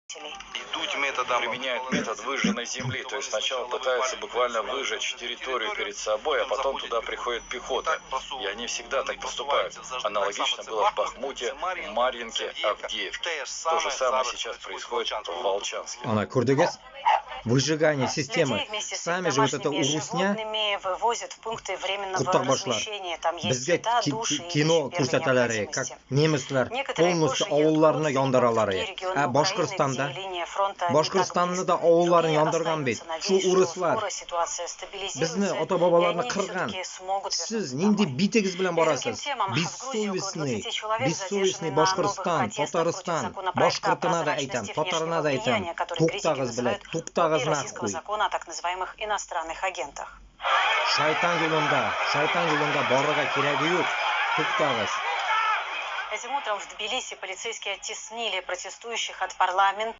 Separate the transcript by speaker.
Speaker 1: Идут методом...
Speaker 2: Применяют метод выжженной земли, то есть сначала пытаются буквально выжечь территорию перед собой, а потом туда приходит пехота. И они всегда так поступают. Аналогично было в Бахмуте, Марьинке, Авдеевке. То же самое сейчас происходит в Волчанске.
Speaker 3: Она курдугес? Выжигание системы. Сами же вот это урусня Куртагбашлар. Бізге кино көрсетелері, как немецлер полностью ауылларны яндыралары. Башқұртстанда да ауылларын яндырған бет. Шу урыслар. Бізні ата-бабаларны қырған. Сіз ненде битегіз білен барасыз? Бессовестный Башқұртстан, Татарстан, Башқұртына да айтам, Татарына да айтам. Туқтағыз білет, туқтағыз нахуй. Шайтан жолында барыға керегі yok. Туқтағыз.
Speaker 4: Этим утром в Тбилиси полицейские оттеснили протестующих от парламента.